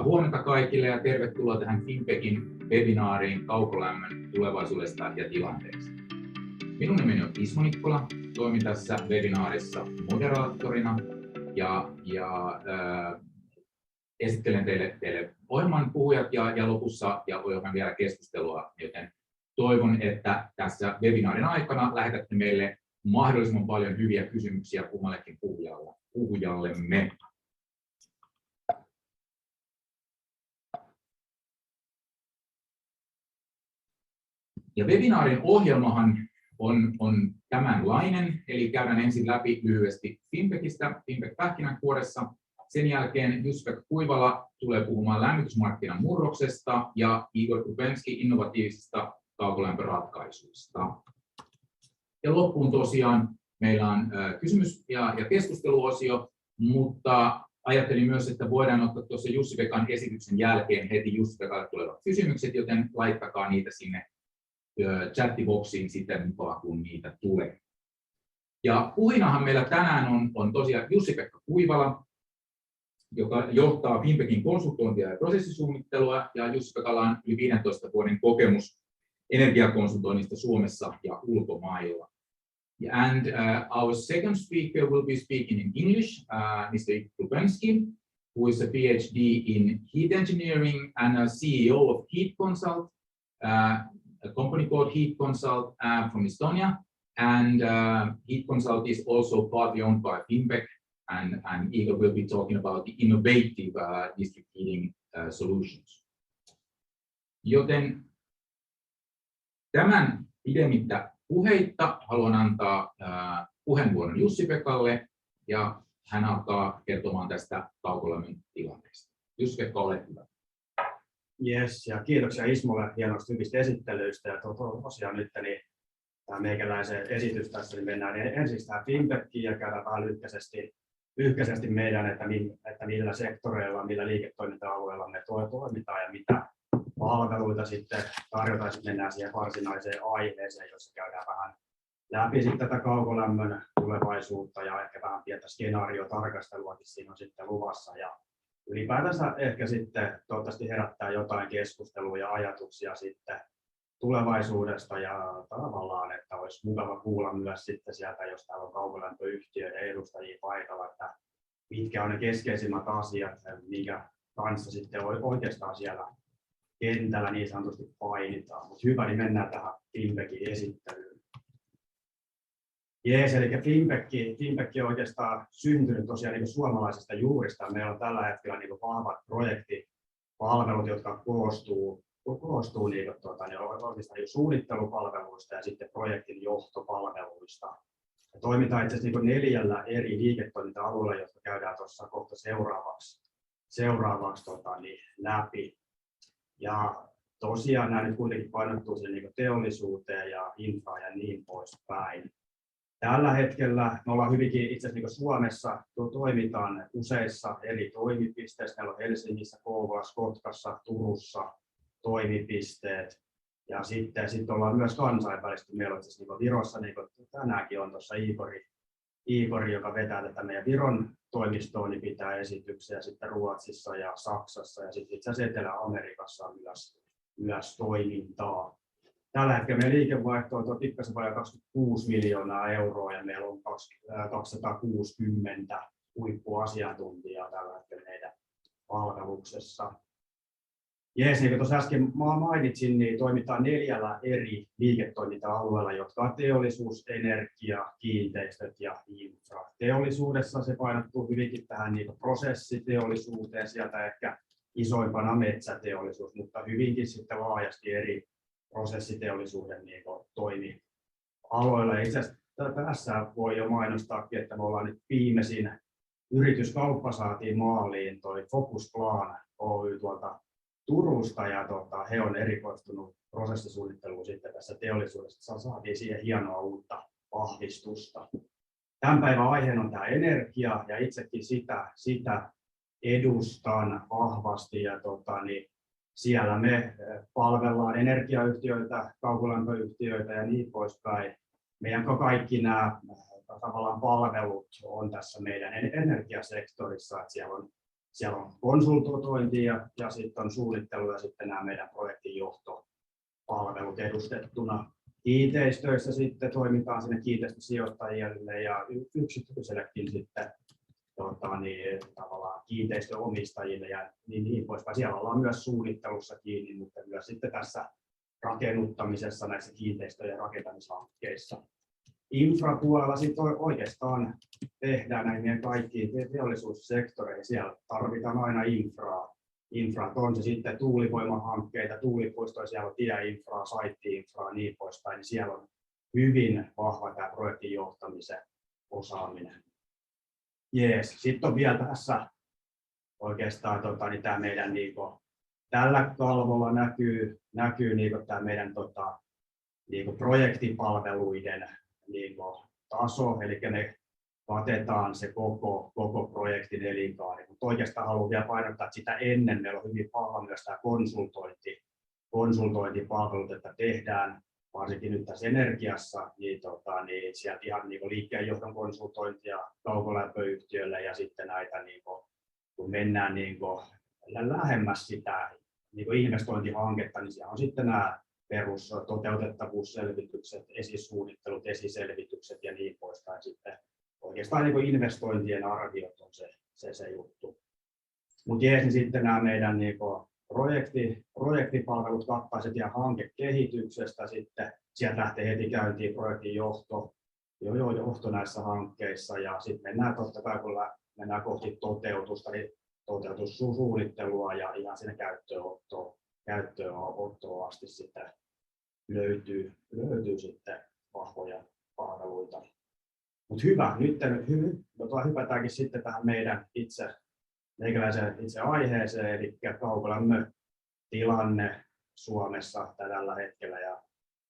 Huomenta kaikille ja tervetuloa tähän Fimpecin webinaariin kaukolämmön tulevaisuudesta ja tilanteesta. Minun nimeni on Ismo Nikkola, toimin tässä webinaarissa moderaattorina ja esittelen teille ohjelman puhujat ja lopussa ohjelman vielä keskustelua, joten toivon, että tässä webinaarin aikana lähetätte meille mahdollisimman paljon hyviä kysymyksiä kummallekin puhujallemme. Ja webinaarin ohjelmahan on tämänlainen, eli käydään ensin läpi lyhyesti Fimpecistä, Fimpec pähkinänkuoressa. Sen jälkeen Jussi-Pekka Kuivala tulee puhumaan lämmitysmarkkinan murroksesta ja Igor Krupensky innovatiivisista kaukolämpöratkaisuista. Ja loppuun tosiaan meillä on kysymys- ja keskusteluosio, mutta ajattelin myös, että voidaan ottaa tuossa Jussi-Pekan esityksen jälkeen heti Jussi-Pekalle tulevat kysymykset, joten laittakaa niitä sinne chattiboksiin sitten mukaan, kun niitä tulee. Ja puhujanahan meillä tänään on tosiaan Jussi-Pekka Kuivala, joka johtaa Fimpecin konsultointia ja prosessisuunnittelua, ja Jussi-Pekalla on yli 15 vuoden kokemus energiakonsultoinnista Suomessa ja ulkomailla. And our second speaker will be speaking in English, Mr. Krupensky, who is a PhD in heat engineering and a CEO of Heat Consult, a company called Heat Consult from Estonia, and Heat Consult is also partly owned by Fimpec, and Igor will be talking about the innovative district heating solutions. Joten tämän pidemmittä puheitta haluan antaa puheenvuoron Jussi-Pekalle, ja hän alkaa kertomaan tästä kaukolämmön tilanteesta. Jussi-Pekka, ole hyvä. Yes, ja kiitoksia Ismolle hienoista hyvistä esittelyistä. Ja tosiaan nyt niin tämä meikäläisen esitys tässä, niin mennään ensin tähän Fimpeciin ja käydään vähän lyhkäisesti meidän, että millä sektoreilla, millä liiketoiminta-alueilla me toimitaan ja mitä palveluita sitten tarjotaan. Sitten mennään siihen varsinaiseen aiheeseen, jossa käydään vähän läpi sitten tätä kaukolämmön tulevaisuutta ja ehkä vähän pientä skenaariotarkasteluakin siinä on sitten luvassa. Ja ylipäätänsä ehkä sitten toivottavasti herättää jotain keskustelua ja ajatuksia sitten tulevaisuudesta ja tavallaan, että olisi mukava kuulla myös sitten sieltä, jos täällä on kaukolämpöyhtiöiden edustajia paikalla, että mitkä on ne keskeisimmät asiat, minkä kanssa sitten oikeastaan siellä kentällä niin sanotusti painitaan. Mutta hyvä, niin mennään tähän Fimpecin esittelyyn. Jees, eli Fimpec on oikeastaan syntynyt tosiaan niin suomalaisista juurista. Meillä on tällä hetkellä niin vahvat projektipalvelut, jotka koostuu niin oikeastaan suunnittelupalveluista ja sitten projektin johtopalveluista. Ja toimitaan itse asiassa niin 4 eri liiketoiminta-alueella, jotka käydään tuossa kohta seuraavaksi läpi. Ja tosiaan nämä nyt kuitenkin painottuu niin teollisuuteen ja infraan ja niin poispäin. Tällä hetkellä me ollaan hyvinkin itse asiassa Suomessa toimitaan useissa eri toimipisteissä. Meillä on Helsingissä, Kouvolassa, Kotkassa, Turussa toimipisteet. Ja sitten ollaan myös kansainvälisesti. Meillä on itse asiassa Virossa, niin kuin tänäänkin on tuossa Igor, joka vetää tätä meidän Viron toimistoa, niin pitää esityksiä sitten Ruotsissa ja Saksassa ja sitten itse asiassa Etelä-Amerikassa on myös toimintaa. Tällä hetkellä meidän liikevaihto on pikkasen vajaa 26 miljoonaa euroa ja meillä on 260 huippuasiantuntijaa tällä hetkellä meidän palveluksessa. Jees, niin kuin tuossa äsken mainitsin, niin toimitaan 4 eri liiketoiminta-alueella, jotka on teollisuus, energia, kiinteistöt ja infra. Teollisuudessa se painottuu hyvinkin tähän niin prosessiteollisuuteen, sieltä ehkä isoimpana metsäteollisuus, mutta hyvinkin sitten laajasti eri prosessiteollisuuden niin toimialoilla. Itse asiassa tässä voi jo mainostaakin, että me ollaan nyt viimeisin yrityskauppa saatiin maaliin, toi Focusplan Oy tuolta Turusta, ja he on erikoistunut prosessisuunnitteluun sitten tässä teollisuudessa. Saatiin siihen hienoa uutta vahvistusta. Tämän päivän aiheena on tämä energia, ja itsekin sitä edustan vahvasti, ja siellä me palvellaan energiayhtiöitä, kaukolämpöyhtiöitä ja niin poispäin. Meidän kaikki nämä tavallaan palvelut on tässä meidän energiasektorissa, että siellä on siellä on konsultointi ja sitten on suunnittelu ja sitten nämä meidän projektinjohtopalvelut edustettuna. Kiinteistöissä sitten toimitaan sinne kiinteistösijoittajille ja yksityisellekin sitten tavallaan kiinteistöomistajille ja niin poispäin. Siellä ollaan myös suunnittelussa kiinni, mutta myös sitten tässä rakennuttamisessa näissä kiinteistö- ja rakentamishankkeissa. Infrapuolella sitten oikeastaan tehdään näihin kaikkiin teollisuussektoreihin. Siellä tarvitaan aina infraa. On se sitten tuulivoimahankkeita, tuulipuistoja, siellä on tieinfraa, saitti-infraa ja niin poispäin. Niin siellä on hyvin vahva tämä projektin johtamisen osaaminen. Jees. Sitten on vielä tässä oikeastaan tämä meidän tällä kalvolla näkyy tämä meidän projektipalveluiden taso, eli me katetaan se koko projektin elinkaari. Mutta oikeastaan haluan vielä painottaa, että sitä ennen meillä on hyvin vahva myös tämä konsultointipalvelut, että tehdään varsinkin nyt tässä energiassa, niin sieltä ihan liikkeenjohdon konsultointia kaukolämpöyhtiölle ja sitten näitä, kun mennään lähemmäs sitä investointihanketta, niin siellä on sitten nämä perus toteutettavuusselvitykset, esisuunnittelut, esiselvitykset ja niin poispäin. Sitten oikeastaan investointien arviot on se juttu. Mutta niin sitten nämä meidän projektipalvelut kattaa se hankekehityksestä, sitten sieltä lähtee heti käyntiin projektin johto näissä hankkeissa ja sitten mennään totta kai kun mennään kohti toteutusta, niin toteutussuunnittelua ja ihan sinne käyttöönottoon asti sitten löytyy sitten vahvoja palveluita. Mutta hyvä, nyt hypätäänkin sitten tähän meidän itse aiheeseen, eli kaukolämmön tilanne Suomessa tällä hetkellä ja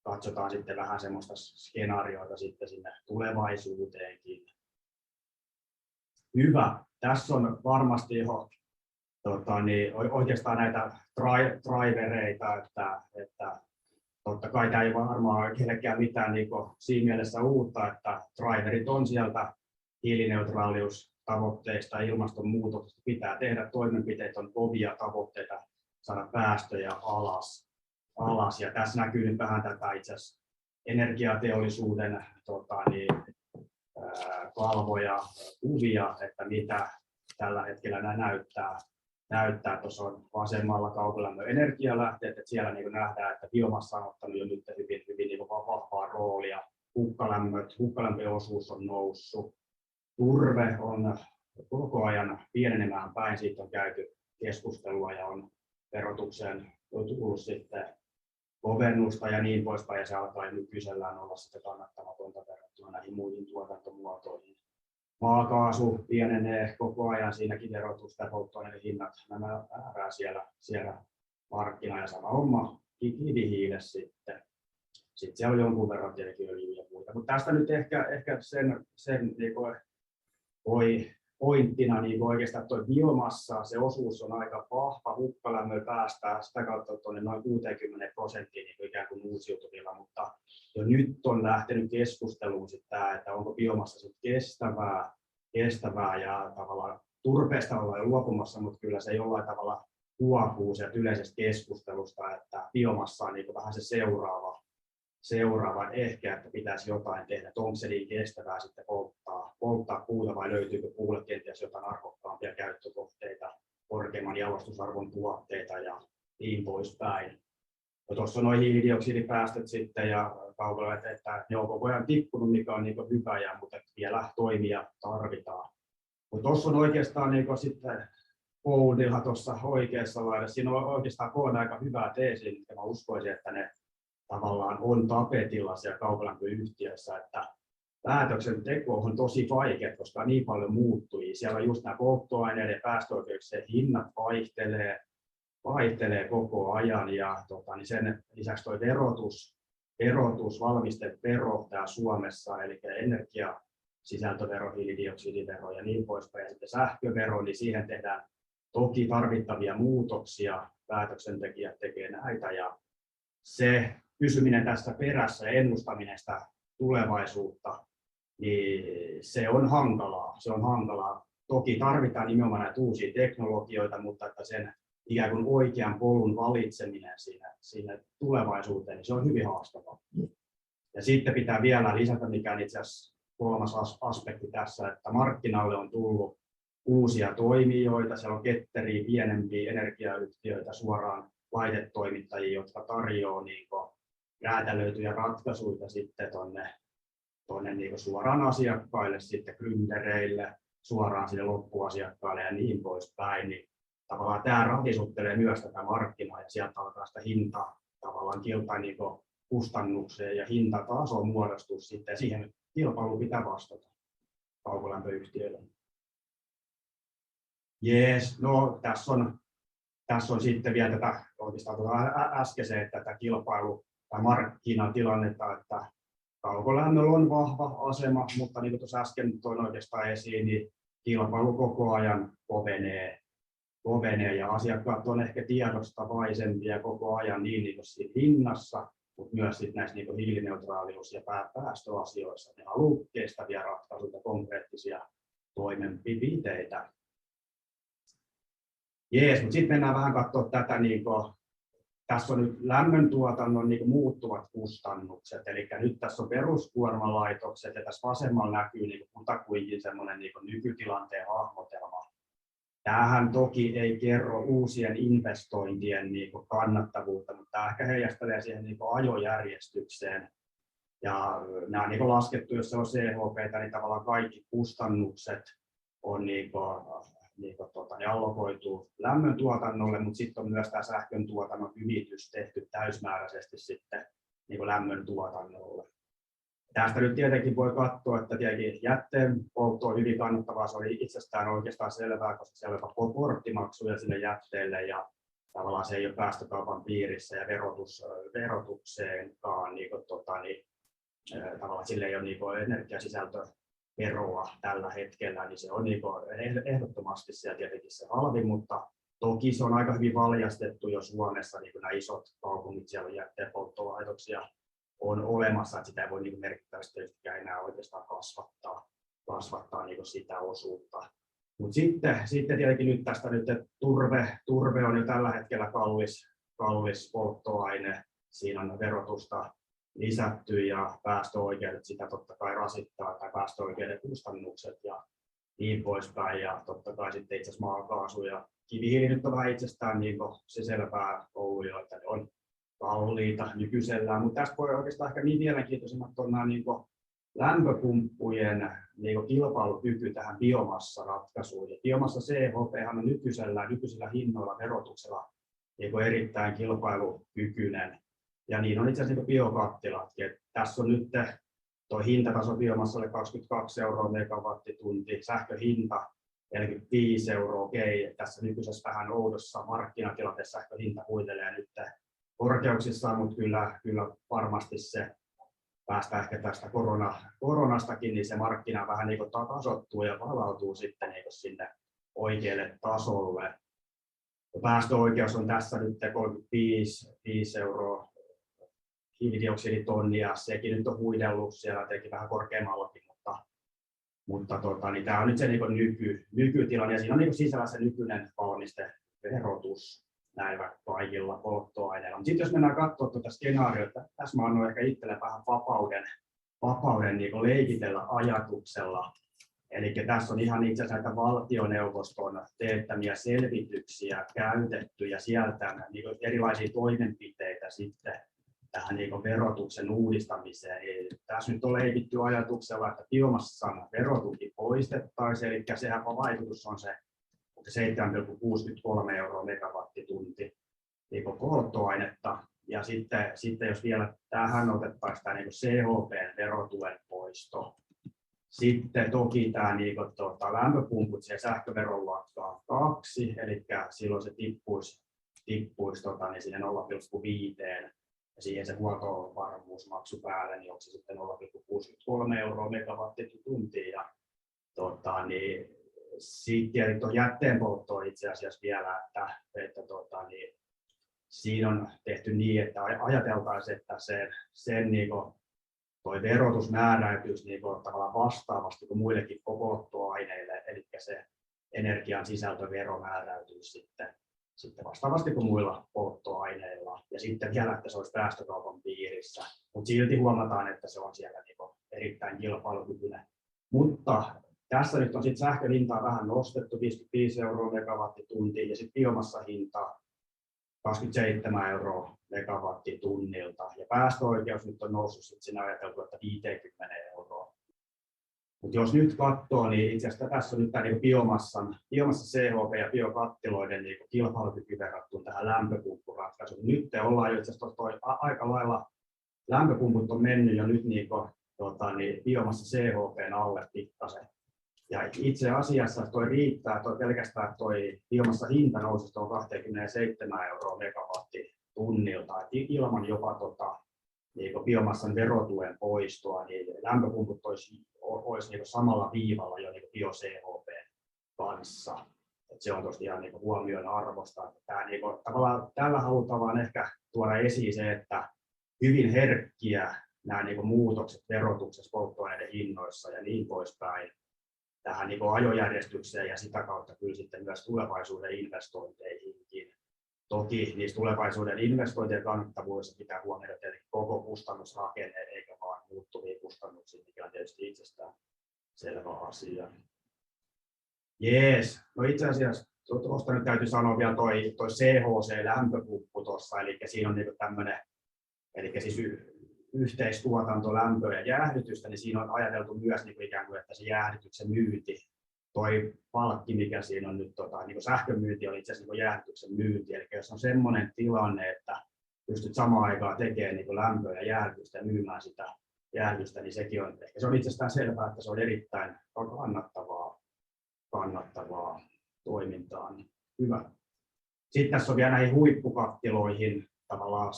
katsotaan sitten vähän semmoista skenaarioita sitten sinne tulevaisuuteenkin. Hyvä, tässä on varmasti jo oikeastaan näitä drivereita, että totta kai tämä ei varmaan ole kellekään mitään siinä mielessä uutta, että driverit on sieltä hiilineutraaliustavoitteista ja ilmastonmuutoksesta. Pitää tehdä toimenpiteitä, on kovia tavoitteita saada päästöjä alas. Ja tässä näkyy nyt vähän tätä itse asiassa energiateollisuuden kalvoja kuvia, että mitä tällä hetkellä nämä näyttää. Tuossa on vasemmalla kaukolämmön energialähteet, että siellä nähdään, että biomassa on ottanut jo nyt hyvin vahvaa roolia. Hukkalämmön osuus on noussut. Turve on koko ajan pienenemään päin, siitä on käyty keskustelua ja on verotukseen tullut sitten kovennusta ja niin poispäin, ja se alkaa nykyisellään olla sitten kannattamatonta verrattuna näihin muihin tuotantomuotoihin. Maakaasu pienenee koko ajan, siinäkin verotusta ja polttoaineiden hinnat nämä määrää siellä markkina ja sama homma kivihiile sitten. Sitten siellä on jonkun verran tietenkin öljyä ja muita, mutta tästä nyt ehkä sen voi pointtina oikeastaan tuo biomassa, se osuus on aika vahva, hukkalämmö päästää sitä kautta tuonne noin 60% ikään kuin uusiutuvilla, mutta jo nyt on lähtenyt keskusteluun sitä, että onko biomassa sitten kestävää ja tavallaan turpeesta ollaan jo luopumassa, mutta kyllä se jollain tavalla huokuu sieltä yleisestä keskustelusta, että biomassa on vähän se seuraava ehkä, että pitäisi jotain tehdä, että onko se niin kestävää sitten polttaa puuta vai löytyykö puulle kenties jotain arvokkaampia käyttökohteita, korkeamman jalostusarvon tuotteita ja niin poispäin. Tuossa on nuo hiilidioksidipäästöt sitten ja kaukolämmöt, että ne on koko ajan tippunut, mikä on hyvä, mutta vielä toimia tarvitaan. Mutta tuossa on oikeastaan sitten Goldilla tuossa oikeassa laidassa, siinä on oikeastaan aika hyvää teesiä, että mä uskoisin, että ne tavallaan on tapetilla siellä kaukolämpöyhtiöissä, että päätöksenteko on tosi vaikea, koska niin paljon muuttui. Siellä on just nämä polttoaineiden ja päästöoikeuksien hinnat vaihtelee koko ajan ja niin sen lisäksi tuo verotus, valmistevero täällä Suomessa, eli energiasisältövero, hiilidioksidivero ja niin poispäin, ja sitten sähkövero, niin siihen tehdään toki tarvittavia muutoksia, päätöksentekijät tekee näitä ja se pysyminen tässä perässä ja ennustaminen sitä tulevaisuutta, niin se on hankalaa. toki tarvitaan nimenomaan näitä uusia teknologioita, mutta että sen ikään kuin oikean polun valitseminen siinä tulevaisuuteen, niin se on hyvin haastavaa. Ja sitten pitää vielä lisätä, mikä on itse asiassa kolmas aspekti tässä, että markkinalle on tullut uusia toimijoita, siellä on ketteriä, pienempiä energiayhtiöitä, suoraan laitetoimittajia, jotka tarjoaa niin räätälöityjä ratkaisuja sitten tuonne niin suoraan asiakkaille, sitten gründereille, suoraan sille loppuasiakkaalle ja niin poispäin. Niin tavallaan tämä ravisuttelee myös tätä markkinaa ja sieltä alkaa sitä hintaa tavallaan niin kustannukseen ja hintataso muodostuu sitten ja siihen kilpailuun pitää vastata kaukolämpöyhtiöille. Jees, no tässä on sitten vielä tätä oikeastaan äskeiseen tätä kilpailu- tai markkinatilannetta, että kaukolämmöllä on vahva asema, mutta niin kuin tuossa äsken toin oikeastaan esiin, niin kilpailu koko ajan kovenee ja asiakkaat on ehkä tiedostavaisempia koko ajan niin siinä hinnassa, mutta myös sitten näissä niin hiilineutraalius- ja päästöasioissa. Ne haluaa kestäviä ratkaisuja, konkreettisia toimenpiteitä. Jees, mutta sitten mennään vähän katsoa tätä, tässä on nyt lämmöntuotannon muuttuvat kustannukset, eli nyt tässä on peruskuormalaitokset ja tässä vasemmalla näkyy kutakuinkin semmoinen nykytilanteen hahmotelma. Tämähän toki ei kerro uusien investointien kannattavuutta, mutta tämä ehkä heijastelee siihen ajojärjestykseen. Ja nämä on laskettu, jos se on CHP, niin tavallaan kaikki kustannukset on allokoituu lämmöntuotannolle, mutta sitten on myös tämä sähköntuotannon hyvitys tehty täysmääräisesti sitten lämmöntuotannolle. Tästä nyt tietenkin voi katsoa, että tietenkin jätteen poltto on hyvin kannattavaa, se oli itsestään oikeastaan selvää, koska siellä on porttimaksuja sinne jätteelle ja tavallaan se ei ole päästökaupan piirissä ja verotukseenkaan tavallaan sille ei ole energiasisältöveroa tällä hetkellä, niin se on ehdottomasti siellä tietenkin se halvin, mutta toki se on aika hyvin valjastettu jo Suomessa, nämä isot kaupungit, siellä on jätteenpolttolaitoksia on olemassa, että sitä ei voi merkittävästi enää oikeastaan kasvattaa sitä osuutta. Mutta sitten tietenkin nyt tästä turve on jo tällä hetkellä kallis polttoaine, siinä on verotusta lisätty ja päästöoikeudet sitä totta kai rasittaa tai päästöoikeuden kustannukset ja niin poispäin ja totta kai sitten itse asiassa maakaasu ja kivihiili nyt on vähän itsestään se selvää kouluja, että ne on kalliita nykyisellään, mutta tästä voi oikeastaan ehkä niin mielenkiintoisimmat on nämä lämpöpumppujen kilpailukyky tähän biomassaratkaisuun. Ja biomassa CHP on nykyisillä hinnoilla verotuksella erittäin kilpailukykyinen. Ja niin on itse asiassa biokattilatkin. Tässä on nyt tuo hintataso biomassalle 22 € megawattitunti, sähköhinta 45 €. Okei, tässä nykyisessä vähän oudossa markkinatilanteessa sähköhinta huitelee nyt korkeuksissaan, mutta kyllä varmasti se päästään ehkä tästä koronastakin, niin se markkina vähän tasoittuu ja palautuu sitten sinne oikealle tasolle. Päästöoikeus on tässä nyt 35 € hiilidioksiditonnia, sekin nyt on huidellut siellä teki vähän korkeammallakin, mutta niin tämä on nyt se nykytilanne ja siinä on sisällä se nykyinen valmisteverotus näillä kaikilla polttoaineilla. Sitten jos mennään katsomaan tuota skenaariota, tässä mä annoin ehkä itselle vähän vapauden leikitellä ajatuksella. Eli tässä on ihan itse asiassa valtioneuvoston teettämiä selvityksiä käytetty ja sieltä erilaisia toimenpiteitä sitten tähän verotuksen uudistamiseen. Eli tässä nyt on leikitty ajatuksella, että biomassan verotuki poistettaisiin, eli sehän vaikutus on se 7,63 € megawattitunti polttoainetta. Ja sitten jos vielä tähän otettaisiin tämä CHP-verotuen poisto. Sitten toki tämä lämpöpumput ja sähköveron luokkaan 2, eli silloin se tippuisi sinne 0,5 ja siihen se huoltovarmuusmaksu päälle, niin onko se sitten 0,63 € megawattituntiin. Ja sitten tuon jätteenpolttoon itse asiassa vielä, että siinä on tehty niin, että ajateltaisiin, että sen toi verotus määräytyisi tavallaan vastaavasti kuin muillekin polttoaineille, eli se energian sisältövero määräytyisi sitten vastaavasti kuin muilla polttoaineilla. Ja sitten vielä, että se olisi päästökaupan piirissä. Mutta silti huomataan, että se on siellä niin erittäin kilpailukykyinen. Mutta tässä nyt on sitten sähkön hintaa vähän nostettu, 55 € megawattituntiin, ja sitten biomassa hinta 27 € megawattitunnilta. Ja päästöoikeus nyt on noussut sitten siinä ajateltu, että 50 €. Mutta jos nyt katsoo, niin itse asiassa tässä on nyt tämä niin biomassa CHP ja biokattiloiden niin kilpailukyky verrattuna tähän lämpöpumppuratkaisuun. Nyt ollaan jo itse asiassa aika lailla, lämpöpumput on mennyt jo nyt niin biomassa CHP:n alle pikkasen. Ja itse asiassa toi riittää, pelkästään, että toi biomassa hinta nousi tuon 27 € megawattitunnilta, että ilman jopa niin biomassan verotuen poistoa, niin lämpöpumput olisi niin samalla viivalla jo niin bio-CHP kanssa. Et se on tosiaan niin huomioon arvosta. Tämä, niin tavallaan, tällä halutaan vaan ehkä tuoda esiin se, että hyvin herkkiä nämä niin muutokset verotuksessa, polttoaineiden hinnoissa ja niin poispäin tähän niin ajojärjestykseen ja sitä kautta kyllä sitten myös tulevaisuuden investointeihinkin. Toki niissä tulevaisuuden investointien kannattavuudessa pitää huomioida tietenkin koko kustannusrakenne eikä vaan muuttuvia kustannuksia, mikä on tietysti itsestään selvä asia. Jees, no itse asiassa tuosta nyt täytyy sanoa vielä toi CHC-lämpöpumppu tuossa, eli siinä on niin tämmöinen, eli siis yhteistuotanto, lämpöä ja jäähdytystä, niin siinä on ajateltu myös niin ikään kuin, että se jäähdytyksen myynti, toi palkki, mikä siinä on nyt, niin sähkön myynti on itse asiassa niin jäähdytyksen myynti, eli jos on semmoinen tilanne, että pystyt samaan aikaan tekemään niin lämpöä ja jäähdytystä ja myymään sitä jäähdytystä, niin sekin on, ehkä se on itsestään selvää, että se on erittäin kannattavaa toimintaa. Hyvä. Sitten tässä on vielä näihin huippukattiloihin tavallaan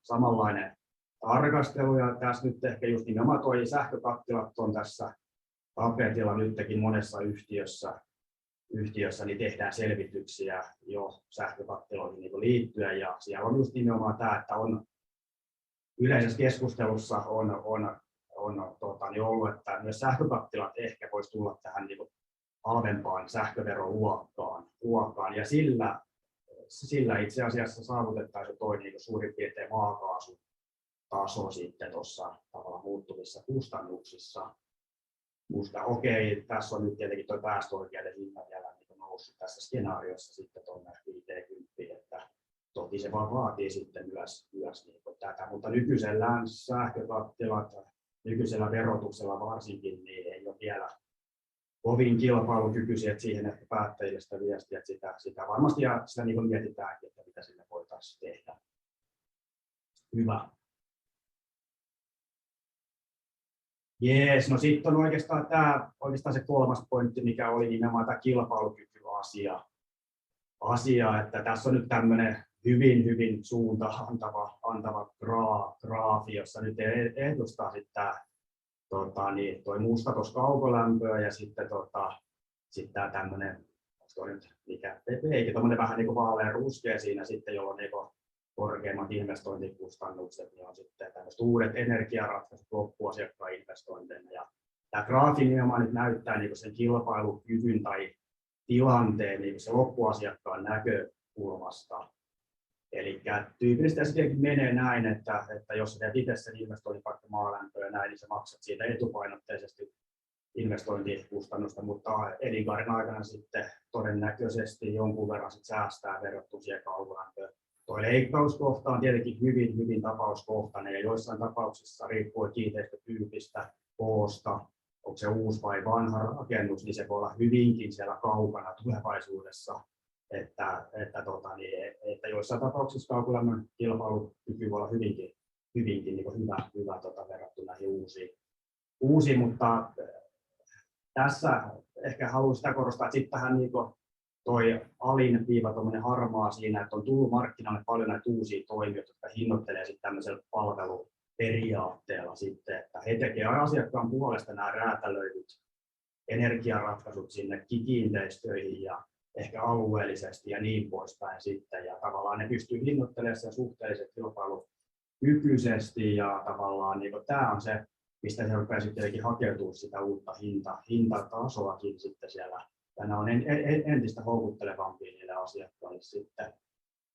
samanlainen tarkastelu, ja tässä nyt ehkä just nimenomaan tuo sähkökattilat on tässä tapetilla nytkin monessa yhtiössä niin tehdään selvityksiä jo sähkökattiloihin niin liittyen, ja siellä on just nimenomaan tämä, että on yleisessä keskustelussa on ollut, että myös sähkökattilat ehkä voisi tulla tähän niin halvempaan sähköveroluokkaan, ja sillä itse asiassa saavutettaisiin tuo niin suurin piirtein maakaasun taso sitten tuossa tavallaan muuttuvissa kustannuksissa. Musta okei, tässä on nyt tietenkin tuo päästöoikeuden hinta vielä niin noussut tässä skenaariossa sitten tuonne 50, että toki se vaan vaatii sitten myös niin tätä, mutta nykyisellään sähkökattilat, nykyisellä verotuksella varsinkin, niin ei ole vielä kovin kilpailukykyisiä, että siihen ehkä päättäjille sitä viestiä, että sitä varmasti ja sitä niin mietitäänkin, että mitä sille voitaisiin tehdä. Hyvä. Jees, no sitten on oikeastaan se kolmas pointti, mikä oli nimenomaan tämä kilpailukykyasia, että tässä on nyt tämmöinen hyvin suunta antava graafi, jossa nyt ehdostaa sitten toi musta tuossa kaukolämpöä ja sitten tämä tämmöinen, mikä eikä tuommoinen vähän niin kuin vaalean ruskea siinä sitten, jolloin niin korkeimmat investointikustannukset, niin on sitten tämmöiset uudet energiaratkaisut loppuasiakkaan investointeina. Ja tämä graafi nimenomaan nyt näyttää niin sen kilpailukyvyn tai tilanteen niin se loppuasiakkaan näkökulmasta. Eli tyypillisesti se tietenkin menee näin, että jos teet itse sen investoinnin vaikka maalämpöä ja näin, niin sä maksat siitä etupainotteisesti investointikustannusta, mutta elinkaaren aikana sitten todennäköisesti jonkun verran sit säästää verrattuna siihen kaukolämpöön. Tuo leikkauskohta on tietenkin hyvin tapauskohtainen ja joissain tapauksissa riippuen kiinteistötyypistä, koosta, onko se uusi vai vanha rakennus, niin se voi olla hyvinkin siellä kaukana tulevaisuudessa. Että joissain tapauksissa kaukolämmön kilpailukyky voi olla hyvinkin niin hyvä verrattuna näihin uusiin, mutta tässä ehkä haluan sitä korostaa, että sitten tähän niin toi alin viiva tuommoinen harmaa siinä, että on tullut markkinalle paljon näitä uusia toimijoita, jotka hinnoittelee sitten tämmöisellä palveluperiaatteella sitten, että he tekevät asiakkaan puolesta nämä räätälöidyt energiaratkaisut sinne kiinteistöihin ja ehkä alueellisesti ja niin poispäin sitten, ja tavallaan ne pystyy hinnoittelemaan sen suhteellisen kilpailukykyisesti, ja tavallaan niin tämä on se, mistä se rupeaa sitten hakeutumaan sitä uutta hintatasoakin sitten siellä Ja ne on entistä houkuttelevampia niille asiakkaille sitten.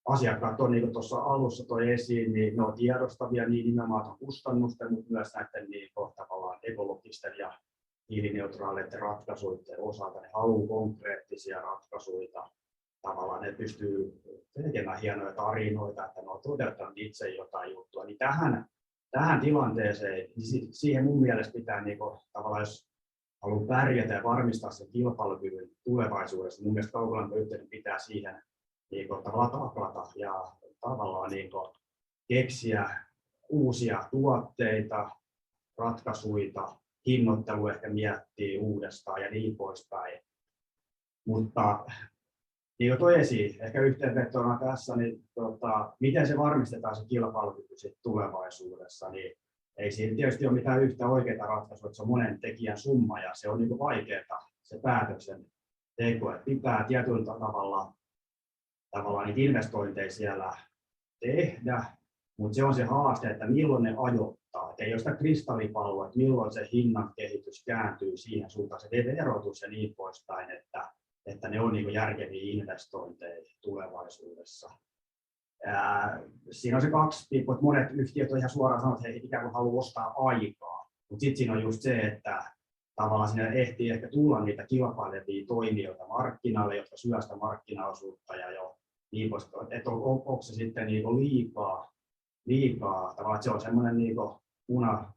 Asiakkaat on, niin kuin tuossa alussa toi esiin, niin ne on tiedostavia niin nimenomaan kustannusten, mutta myös näiden niin tavallaan ekologisten ja hiilineutraaleiden ratkaisuiden osalta. Ne haluaa konkreettisia ratkaisuja. Tavallaan ne pystyy tekemään hienoja tarinoita, että ne on toteuttanut itse jotain juttua. Niin tähän tilanteeseen, niin siihen mun mielestä pitää, niin kuin, tavallaan jos haluaa pärjätä ja varmistaa sen kilpailukyvyn tulevaisuudessa, mun mielestä kaukolämpöyhtiöiden pitää siihen niin kuin, tavallaan taklata ja tavallaan niin kuin, keksiä uusia tuotteita, ratkaisuja, hinnoittelu ehkä miettii uudestaan ja niin poispäin. Mutta niin kuin toi esiin, ehkä yhteenvetona tässä, niin miten se varmistetaan se kilpailukyky tulevaisuudessa, niin ei siinä tietysti ole mitään yhtä oikeaa ratkaisua, että se on monen tekijän summa ja se on niin kuin vaikeaa se päätöksenteko, että pitää tietyllä tavalla niitä investointeja siellä tehdä, mutta se on se haaste, että milloin ne ajoittaa. Et ei ole sitä kristallipalloa, että milloin se hinnan kehitys kääntyy siihen suuntaan, se verotus ja niin poispäin, että ne on niin kuin järkeviä investointeja tulevaisuudessa. Siinä on se kaksi piippu, että monet yhtiöt on ihan suoraan sanonut, että he ikään kuin haluaa ostaa aikaa, mutta sitten siinä on just se, että tavallaan sinne ehtii ehkä tulla niitä kilpailevia toimijoita markkinalle, jotka syö sitä markkinaosuutta ja jo niin poispäin, että onko se sitten niin kuin liikaa tavallaan, että se on semmoinen niin kuin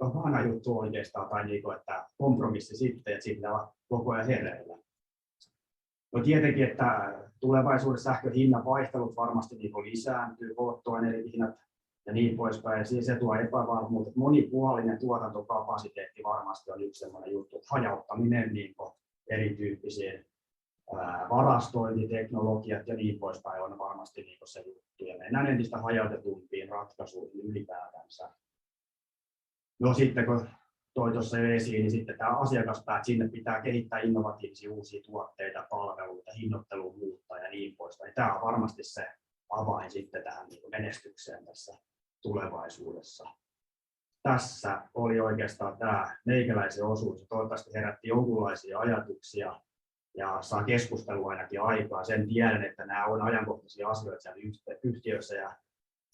vanha juttu oikeastaan, tai niin kuin, että kompromissi sitten, että siitä on koko ajan hereillä. No tietenkin, että tulevaisuudessa sähkön hinnan vaihtelut varmasti niin lisääntyy, polttoaineiden hinnat ja niin poispäin. Siis se tuo epävarmuutta. Monipuolinen tuotantokapasiteetti varmasti on yksi sellainen juttu, että hajauttaminen niin erityyppisiin varastointiteknologiat ja niin poispäin on varmasti niin se juttu. Ja mennään entistä hajautetumpiin ratkaisuihin ylipäätänsä. No sitten kun toi tuossa jo esiin, niin sitten tämä asiakaspäät, sinne pitää kehittää innovatiivisia uusia tuotteita, palveluita, hinnoittelua muuttaa ja niin poispäin. Tämä on varmasti se avain sitten tähän menestykseen tässä tulevaisuudessa. Tässä oli oikeastaan tämä meikäläisen osuus. Toivottavasti herätti jonkinlaisia ajatuksia ja saa keskustelua ainakin aikaa. Sen tiedän, että nämä on ajankohtaisia asioita siellä yhtiössä ja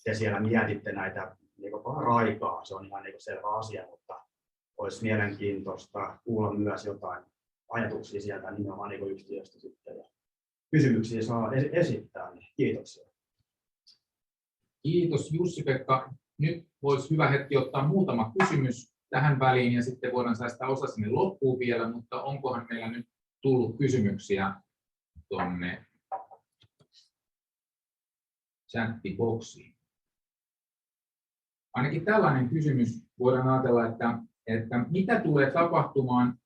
te siellä mietitte näitä niin paraikaa. Se on ihan niin selvä asia, mutta olisi mielenkiintoista kuulla myös jotain ajatuksia sieltä nimenomaan niin yhtiöstä sitten. Ja kysymyksiä saa esittää, niin kiitoksia. Kiitos Jussi-Pekka. Nyt olisi hyvä hetki ottaa muutama kysymys tähän väliin ja sitten voidaan säästää osa sinne loppuun vielä, mutta onkohan meillä nyt tullut kysymyksiä tuonne chattiboksiin? Ainakin tällainen kysymys voidaan ajatella, että mitä tulee tapahtumaan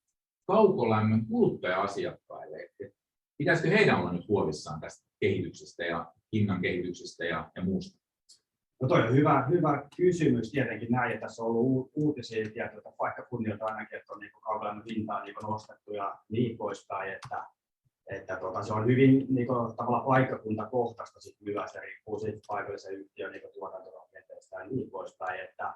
kaukolämmön kuluttaja-asiakkaille? Pitäisikö heidän olla nyt huolissaan tästä kehityksestä ja hinnan kehityksestä ja muusta? No toi on hyvä kysymys tietenkin näin, että tässä on ollut uutisia tietyiltä paikkakunnilta ainakin, että on niin kaukolämmön hintaa niin nostettu ja niin poispäin, että se on hyvin niin tavallaan paikkakuntakohtaista sit myös ja riippuu siitä paikallisen yhtiön niin tuotantorakenteesta ja niin poispäin, että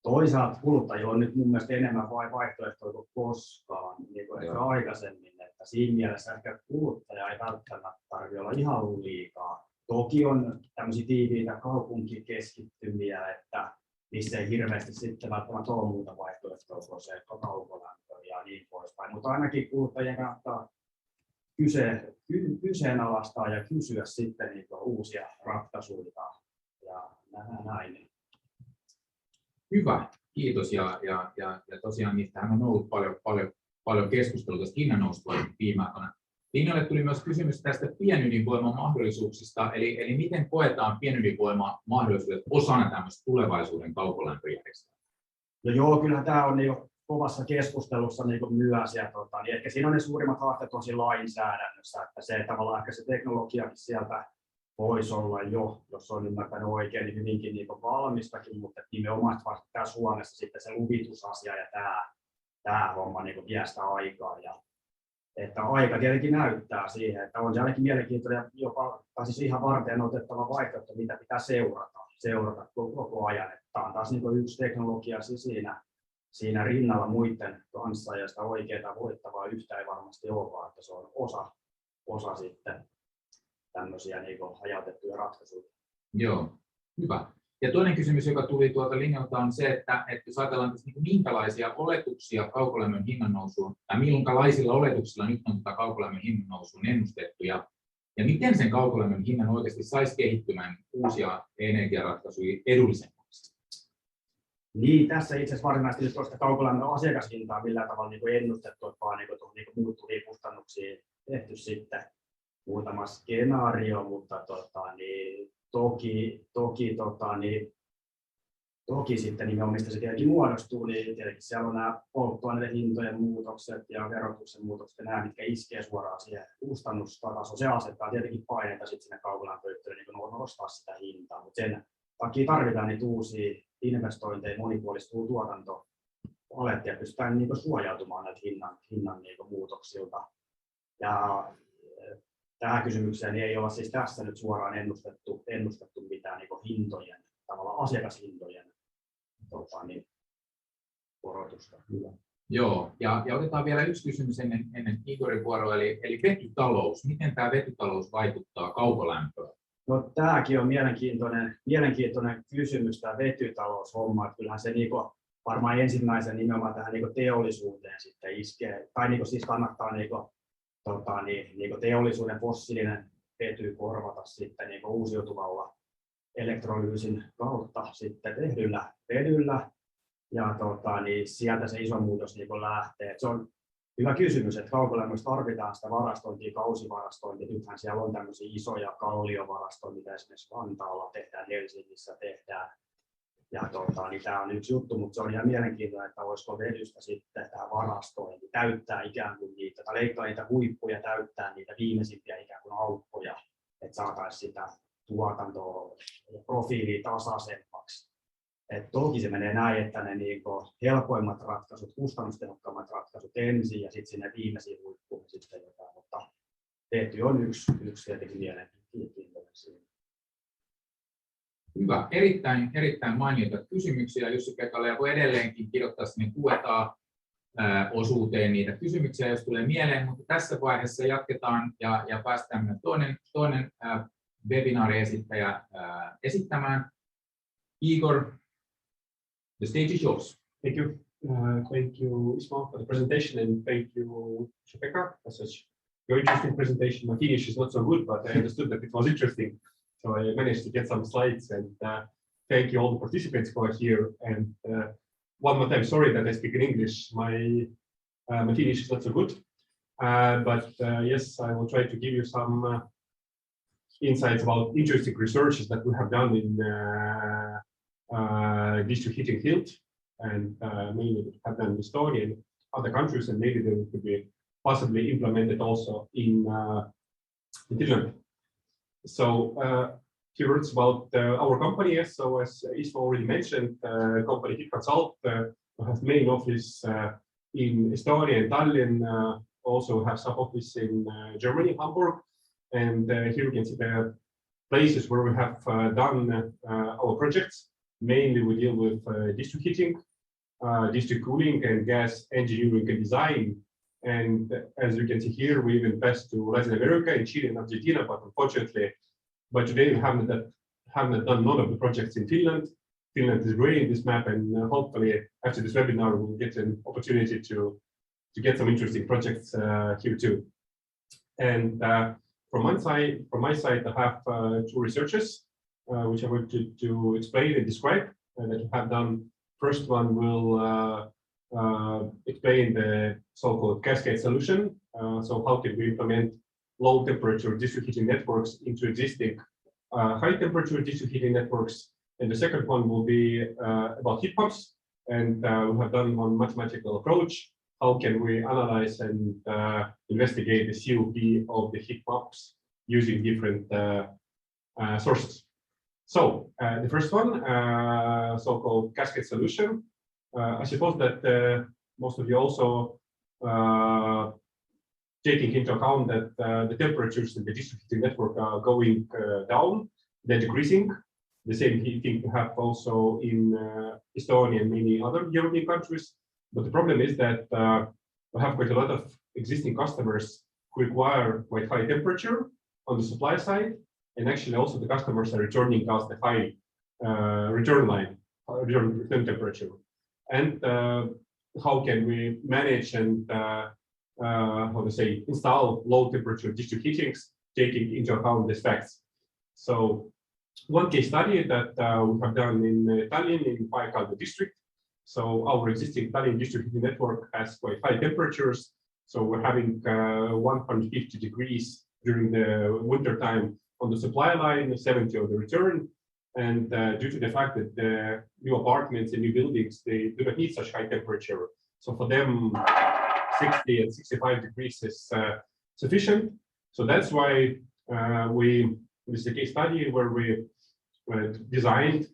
toisaalta kuluttajilla on nyt mun mielestä enemmän vaihtoehtoja kuin koskaan niin kuin ehkä aikaisemmin, että siinä mielessä ehkä kuluttaja ei välttämättä tarvitse olla ihan liikaa. Toki on tämmöisiä tiiviitä kaupunkikeskittymiä, että missä ei hirveästi sitten välttämättä ole muuta vaihtoehtoa kuin se kaukolämpö ja niin poispäin, mutta ainakin kuluttajien kannattaa kyseenalaistaa ja kysyä sitten niitä uusia ratkaisuja ja näin. Hyvä, kiitos. Ja tosiaan niistähän on ollut paljon keskustelua tästä hinnannoususta viime aikoina. Linjalle tuli myös kysymys tästä pienydinvoiman mahdollisuuksista, eli miten koetaan pienydinvoiman mahdollisuudet osana tämmöistä tulevaisuuden kaukolämpöjärjestelmää? No joo, kyllähän tämä on jo kovassa keskustelussa niin myös, ja niin ehkä siinä on ne suurimmat haasteet on siinä lainsäädännössä, että se tavallaan ehkä se teknologiakin sieltä voisi olla jo, jos on ymmärtänyt oikein, niin hyvinkin niin valmistakin, mutta nimenomaan vasta täällä Suomessa sitten se luvitusasia ja tämä homma niin vie sitä aikaa. Ja, että aika tietenkin näyttää siihen, että on se ainakin mielenkiintoinen jopa, tai siis ihan varten otettava vaihtoehto, mitä pitää seurata koko ajan. Että tämä on taas niin yksi teknologia siinä siinä rinnalla muiden kanssa, ja sitä oikeaa voittavaa yhtä ei varmasti ole, vaan että se on osa sitten tämmöisiä niin kuin hajautettuja ratkaisuja. Joo, hyvä. Ja toinen kysymys, joka tuli tuolta linjalta, on se, että jos ajatellaan, että minkälaisia oletuksia kaukolämmön hinnannousuun, tai minkälaisilla oletuksilla nyt on kaukolämmön hinnannousuun ennustettu, ja miten sen kaukolämmön hinnan oikeasti saisi kehittymään uusia energiaratkaisuja edullisemmaksi? Niin, tässä itse asiassa varsinaisesti nyt tuosta kaukolämmön asiakashintaa millä tavalla niin ennustettu, että vaan niin muuttuvia kustannuksia tehty sitten muutama skenaario, mutta toki sitten niin mistä se tietenkin muodostuu, niin tietenkin siellä on nämä polttoaineiden hintojen muutokset ja verotuksen muutokset ja nämä, mitkä iskee suoraan siihen kustannustasoon. Se asettaa tietenkin paineita sitten sinne kaukolämpöyhtiöille niin nostaa sitä hintaa, mutta sen takia tarvitaan niitä uusia investointeja, monipuolistuu tuotantoalet ja pystytään niin suojautumaan näiltä hinnan niin muutoksilta. Ja tähän kysymykseen niin ei olla siis tässä nyt suoraan ennustettu mitään niin hintojen, tavallaan asiakashintojen korotusta. Joo, ja otetaan vielä yksi kysymys ennen Igorin vuoroa, eli vetytalous. Miten tämä vetytalous vaikuttaa kaukolämpöön? No, tämäkin on mielenkiintoinen kysymys, tämä vetytaloushomma. Kyllähän se varmaan ensimmäisen nimenomaan tähän teollisuuteen sitten iskee, tai siis kannattaa teollisuuden fossiilinen vety korvata sitten uusiutuvalla elektrolyysin kautta sitten tehdyllä vedyllä. Ja sieltä se iso muutos lähtee. Se on hyvä kysymys, että kaukolämmössä tarvitaan sitä varastointia, kausivarastointia. Nythän siellä on tämmöisiä isoja kalliovarastoja, mitä esimerkiksi Vantaalla tehdään, Helsingissä tehdään. Ja niin tämä on yksi juttu, mutta se on ihan mielenkiintoinen, että olisiko vedystä sitten tämä varastointi täyttää ikään kuin niitä, tai leikkaa niitä huippuja, täyttää niitä viimeisimpiä ikään kuin aukkoja, että saataisiin sitä tuotantoa ja profiilia tasaisemmaksi. Et toki se menee näin, että ne helpoimmat ratkaisut, kustannustehokkaammat ratkaisut ensin ja sitten sinne viimeisiin huippuun sitten jotain, mutta vety on yksi tietenkin mielenkiintoinen siinä. Hyvä, erittäin mainioita kysymyksiä. Jussi-Pekkalle ja voi edelleenkin kirjoittaa sinne Q&A-osuuteen niitä kysymyksiä, jos tulee mieleen, mutta tässä vaiheessa jatketaan ja päästään toinen webinaariesittäjä esittämään. Igor, the stage is yours. Thank you. Thank you, Ismo, for the presentation, and thank you, Jussi-Pekka, for such very interesting presentation. My Finnish is not so good, but I understood that it was interesting. So I managed to get some slides, and thank you all the participants who are here. And one more time, sorry that I speak in English. My Finnish is not so good, but yes, I will try to give you some insights about interesting researches that we have done in district heating field, and mainly we have done in Estonia and other countries, and maybe they could be possibly implemented also in Finland. So few words about our company. Yes, so as Ismo already mentioned, company Heat Consult has main office in Estonia and Tallinn. Also have some office in Germany, Hamburg, and here you can see the places where we have done our projects. Mainly we deal with district heating, district cooling, and gas engineering and design. And as you can see here, we even passed to Latin America in Chile and Argentina, but unfortunately, today we haven't done none of the projects in Finland. Finland is grey in this map, and hopefully after this webinar, we'll get an opportunity to get some interesting projects here too. And from my side, I have two researches which I want to explain and describe that we have done. First one will explain the so-called cascade solution. So how can we implement low temperature district heating networks into existing high temperature district heating networks. And the second one will be about heat pumps. And we have done one mathematical approach. How can we analyze and investigate the COP of the heat pumps using different sources? So the first one, so-called cascade solution. I suppose that most of you also taking into account that the temperatures in the district heating network are going down, they're decreasing. The same thing we have also in Estonia and many other European countries. But the problem is that we have quite a lot of existing customers who require quite high temperature on the supply side, and actually also the customers are returning us the high return temperature. And how can we manage and install low temperature district heatings, taking into account these facts? So one case study that we have done in Tallinn, in Paikaalve district. So our existing Tallinn district heating network has quite high temperatures. So we're having 150 degrees during the winter time on the supply line, 70 on the return. And due to the fact that the new apartments and new buildings, they do not need such high temperature. So for them, 60 and 65 degrees is sufficient. So that's why this is a case study where we designed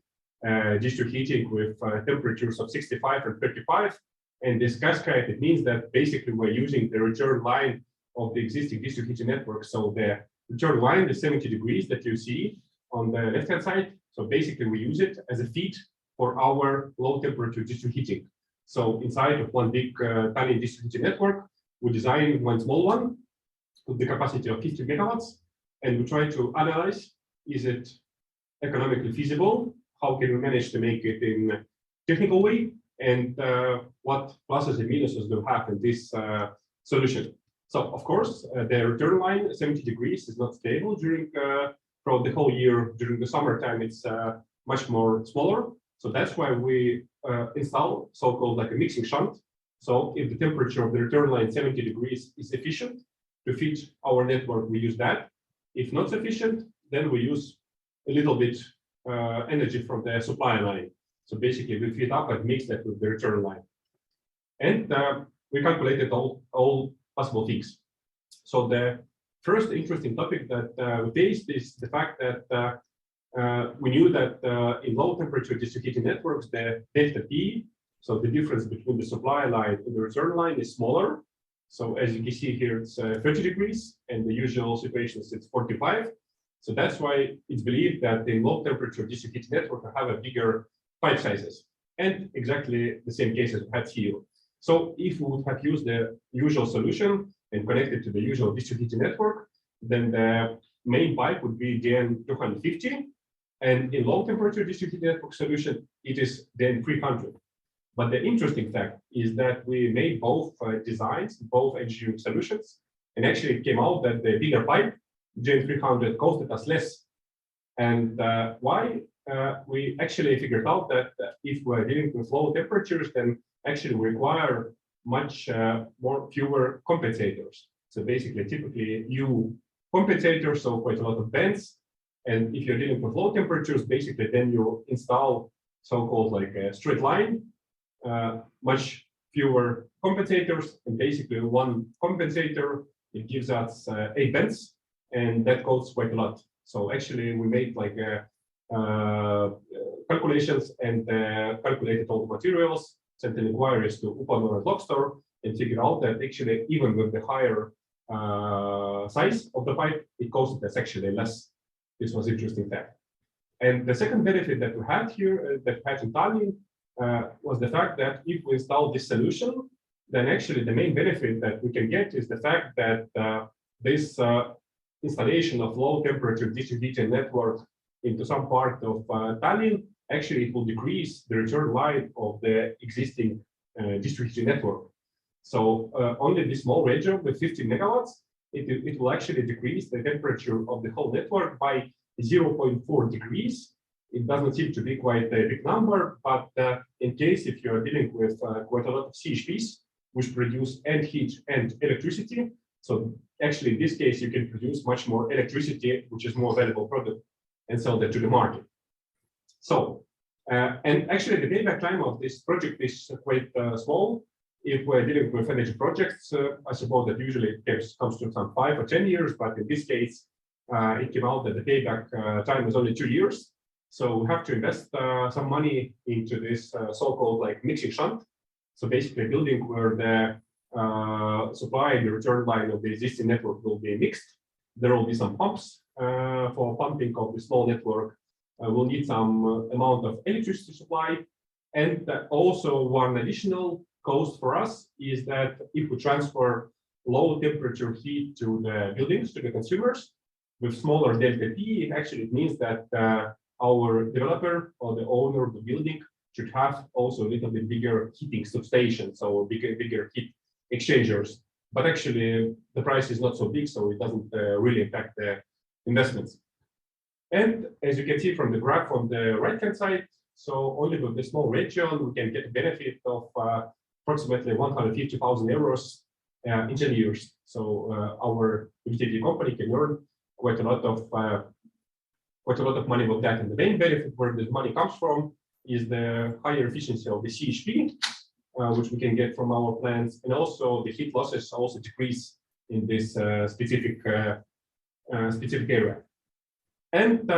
district heating with temperatures of 65 and 35. And this cascade, it means that basically we're using the return line of the existing district heating network. So the return line, the 70 degrees that you see on the left-hand side. So basically we use it as a feed for our low temperature district heating. So inside of one big Tallinn district heating network, we design one small one with the capacity of 50 megawatts. And we try to analyze, is it economically feasible? How can we manage to make it in a technical way? And what pluses and minuses do we have in this solution? So of course, the return line 70 degrees is not stable during throughout the whole year. During the summertime, it's much more smaller. So that's why we install so-called like a mixing shunt. So if the temperature of the return line 70 degrees is sufficient to feed our network, we use that. If not sufficient, then we use a little bit energy from the supply line. So basically we feed up and mix that with the return line. And we calculated all possible things. So the first interesting topic that we faced is the fact that we knew that in low temperature district heating networks, the delta P, so the difference between the supply line and the return line, is smaller. So as you can see here, it's 30 degrees, and the usual situations it's 45. So that's why it's believed that in low temperature district heating network, we have a bigger pipe sizes, and exactly the same case as we had here. So if we would have used the usual solution and connected to the usual district heating network, then the main pipe would be DN 250, and in low temperature district heating network solution, it is DN 300. But the interesting fact is that we made both designs, both engineering solutions, and actually it came out that the bigger pipe, DN 300, costed us less. And why? We actually figured out that if we're dealing with low temperatures, then actually we require much fewer compensators. So basically, typically U compensators, so quite a lot of bends. And if you're dealing with low temperatures, basically then you install so-called like a straight line, much fewer compensators, and basically one compensator, it gives us 8 bends, and that costs quite a lot. So actually we made like calculations and calculated all the materials, sent an inquiries to Uponor and Logstor, and figured out that actually even with the higher size of the pipe, it costed us actually less. This was interesting fact. And the second benefit that we had here, that we had in Tallinn, was the fact that if we install this solution, then actually the main benefit that we can get is the fact that this installation of low temperature district heating network into some part of Tallinn, actually it will decrease the return line of the existing district heating network. So only this small region with 15 megawatts, it will actually decrease the temperature of the whole network by 0.4 degrees. It doesn't seem to be quite a big number, but in case if you're dealing with quite a lot of CHPs, which produce and heat and electricity, so actually in this case, you can produce much more electricity, which is more valuable product, and sell that to the market. So, and actually the payback time of this project is quite small. If we're dealing with energy projects, I suppose that usually it comes to some 5 or 10 years, but in this case, it came out that the payback time is only 2 years. So we have to invest some money into this so-called like mixing shunt. So basically a building where the supply and the return line of the existing network will be mixed. There will be some pumps for pumping of the small network. We'll need some amount of electricity supply, and also one additional cost for us is that if we transfer low temperature heat to the buildings, to the consumers, with smaller delta T, it means that our developer or the owner of the building should have also a little bit bigger heating substation, so bigger heat exchangers. But actually, the price is not so big, so it doesn't really impact the investments. And as you can see from the graph on the right-hand side, so only with the small region, we can get a benefit of approximately 150,000 euros in 10 years. So our utility company can earn quite a lot of money with that. And the main benefit where this money comes from is the higher efficiency of the CHP, which we can get from our plants, and also the heat losses also decrease in this specific area. And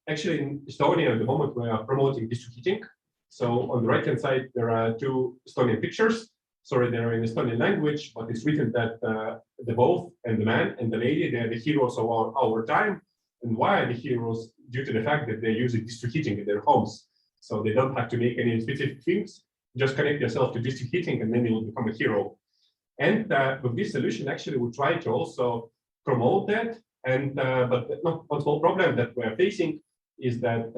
actually, in Estonia, at the moment, we are promoting district heating. So on the right-hand side, there are two Estonian pictures. Sorry, they're in Estonian language, but it's written that the both and the man and the lady, they're the heroes of our time. And why are the heroes? Due to the fact that they're using district heating in their homes. So they don't have to make any specific things. Just connect yourself to district heating and then you will become a hero. And with this solution, actually, we try to also promote that. And but one small problem that we're facing is that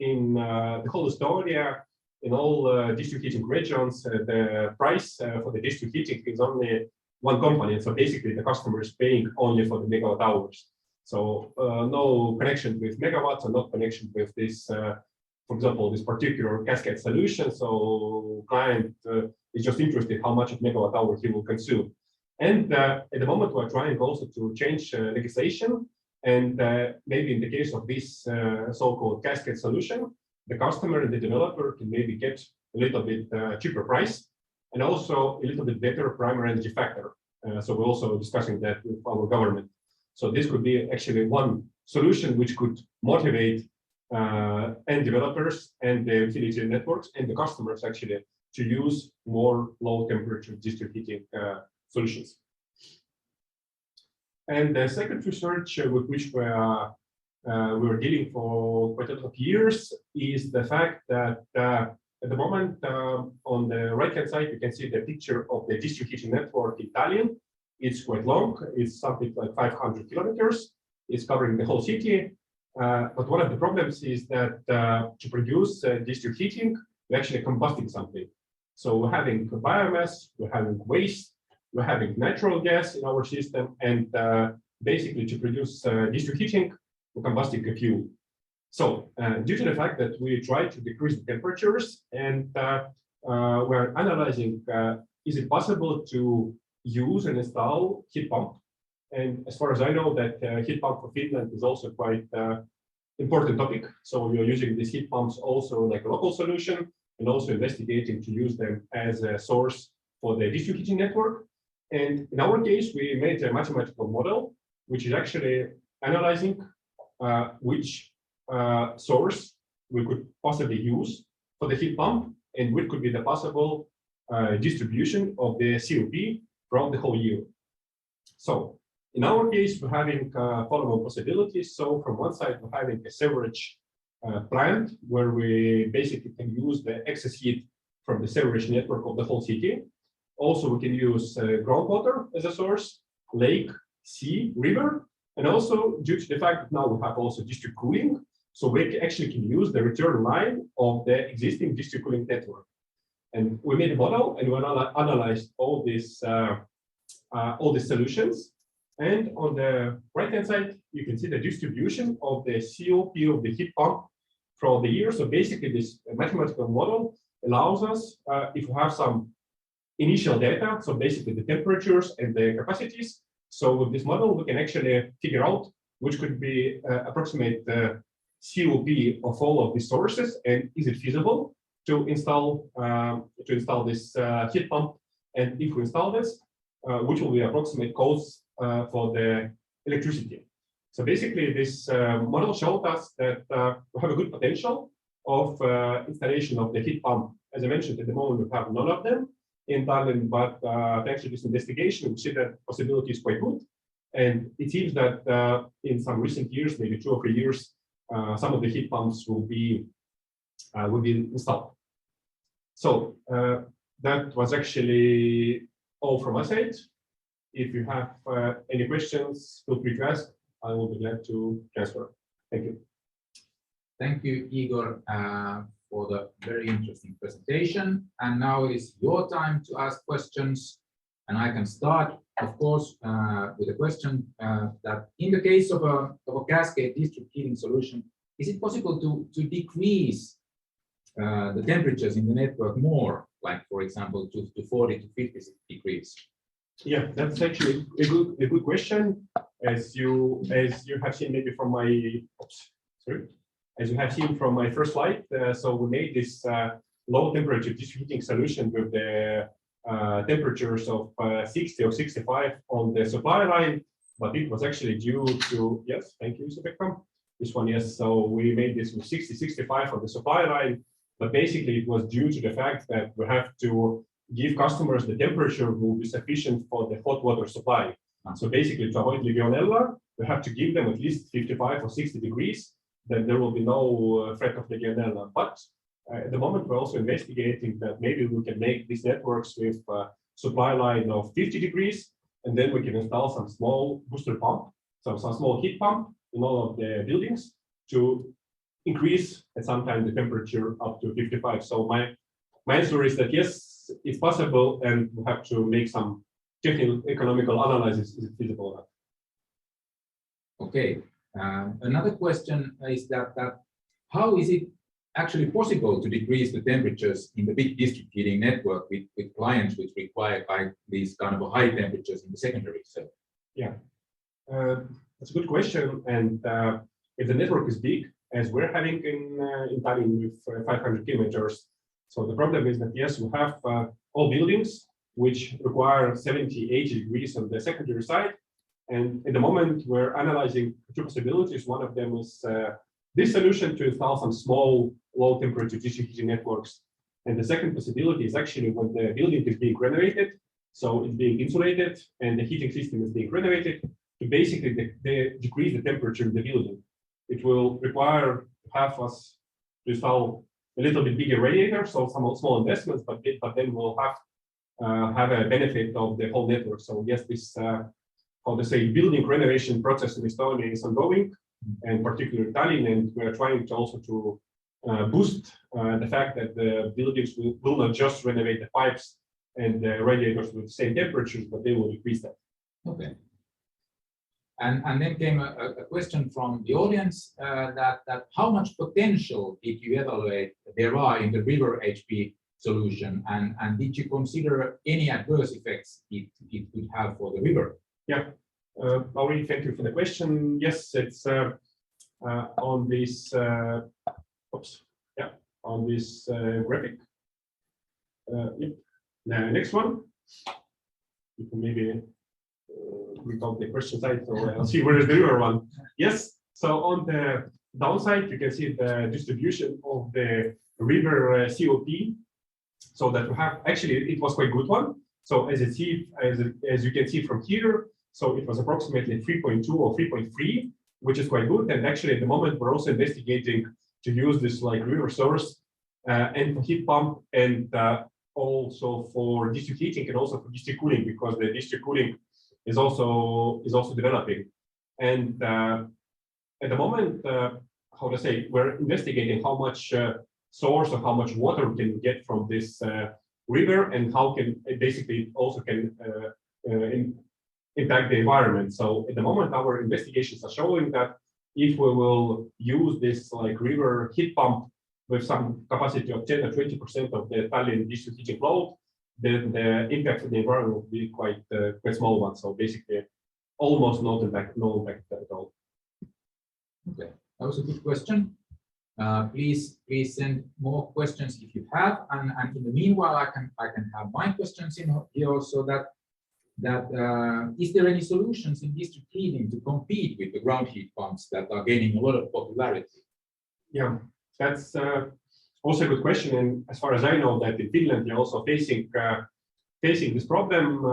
in the whole Estonia, in all district heating regions, the price for the district heating is only one component. So basically, the customer is paying only for the megawatt hours. So no connection with megawatts or not connection with this, for example, this particular cascade solution. So client is just interested how much of megawatt hour he will consume. And at the moment, we're trying also to change legislation. And maybe in the case of this so-called cascade solution, the customer and the developer can maybe get a little bit cheaper price and also a little bit better primary energy factor. So we're also discussing that with our government. So this could be actually one solution which could motivate end developers and the utility networks and the customers actually to use more low temperature district heating solutions. And the second research with which we're dealing for quite a lot of years is the fact that at the moment on the right-hand side, you can see the picture of the district heating network in Tallinn. It's quite long. It's something like 500 kilometers. It's covering the whole city. But one of the problems is that to produce district heating, we're actually combusting something. So we're having biomass, we're having waste, we're having natural gas in our system, and basically to produce district heating, we're combusting a fuel. So due to the fact that we try to decrease the temperatures and we're analyzing, is it possible to use and install heat pump? And as far as I know, that heat pump for Finland is also quite important topic. So we are using these heat pumps also like a local solution and also investigating to use them as a source for the district heating network. And in our case, we made a mathematical model, which is actually analyzing which source we could possibly use for the heat pump and what could be the possible distribution of the COP from the whole year. So in our case, we're having following possibilities. So from one side, we're having a sewerage plant where we basically can use the excess heat from the sewerage network of the whole city. Also, we can use groundwater as a source, lake, sea, river, and also due to the fact that now we have also district cooling, so we actually can use the return line of the existing district cooling network. And we made a model and we analyzed all these solutions. And on the right-hand side, you can see the distribution of the COP of the heat pump throughout the year. So basically, this mathematical model allows us, if we have some initial data, so basically the temperatures and the capacities. So with this model, we can actually figure out which could be approximate the COP of all of these sources, and is it feasible to install this heat pump? And if we install this, which will be approximate costs for the electricity. So basically, this model showed us that we have a good potential of installation of the heat pump. As I mentioned, at the moment we have none of them in Tallinn, but thanks to this investigation, we see that possibility is quite good. And it seems that in some recent years, maybe 2 or 3 years, some of the heat pumps will be installed. So that was actually all from my side. If you have any questions, feel free to ask. I will be glad to answer. Thank you. Thank you, Igor, for the very interesting presentation. And now it is your time to ask questions. And I can start, of course, with a question that in the case of a cascade district heating solution, is it possible to decrease the temperatures in the network more, like, for example, to 40 to 50 degrees? Yeah, that's actually a good question. As you have seen maybe from my as you have seen from my first slide, so we made this low temperature district heating solution with the temperatures of 60 or 65 on the supply line, but it was actually due to, yes, thank you, Mr. Beckham. This one, yes, so we made this with 60, 65 on the supply line, but basically it was due to the fact that we have to give customers the temperature will be sufficient for the hot water supply. So basically, to avoid Legionella, we have to give them at least 55 or 60 degrees, then there will be no threat of Legionella. But at the moment, we're also investigating that maybe we can make these networks with supply line of 50 degrees, and then we can install some small booster pump, some small heat pump in all of the buildings to increase at some time the temperature up to 55. So my answer is that yes, it's possible, and we have to make some technical economical analysis. Is it feasible or not? Okay. Another question is that how is it actually possible to decrease the temperatures in the big district heating network with clients which require these kind of high temperatures in the secondary? So yeah, that's a good question. And if the network is big, as we're having in Tallinn with 500 kilometers, so the problem is that yes, we have all buildings which require 70, 80 degrees on the secondary side. And at the moment, we're analyzing two possibilities. One of them is this solution to install some small low temperature district heating networks. And the second possibility is actually when the building is being renovated, so it's being insulated and the heating system is being renovated, to basically decrease the temperature in the building. It will require have us to install a little bit bigger radiator, so some small investments, but then we'll have a benefit of the whole network. So yes, this how to say building renovation process in Estonia is ongoing, and particularly Tallinn, and we're trying to also to boost the fact that the buildings will not just renovate the pipes and the radiators with the same temperatures, but they will decrease that. okay. And then came a question from the audience that how much potential did you evaluate there are in the river HP solution, and did you consider any adverse effects it could have for the river? Yeah, Lauri, thank you for the question. Yes, it's on this. On this graphic. Yep. The next one. You can maybe read out the question side, so I'll see where is the river one. Yes. So on the downside, you can see the distribution of the river COP. So that we have actually it was quite good one. So as you can see from here, so it was approximately 3.2 or 3.3, which is quite good. And actually at the moment we're also investigating to use this like river source and for heat pump, and also for district heating and also for district cooling, because the district cooling is also developing. And at the moment, how to say, we're investigating how much source or how much water we can get from this river, and how can it basically also can impact the environment. So at the moment, our investigations are showing that if we will use this like river heat pump with some capacity of 10 or 20% of the Tallinn district heating load, then the impact on the environment will be quite small one. So basically, almost no impact at all. Okay, that was a good question. Please send more questions if you have, and in the meanwhile, I can have my questions in here also. Is there any solutions in district heating to compete with the ground heat pumps that are gaining a lot of popularity? Yeah, that's also a good question. And as far as I know, that in Finland you're also facing this problem.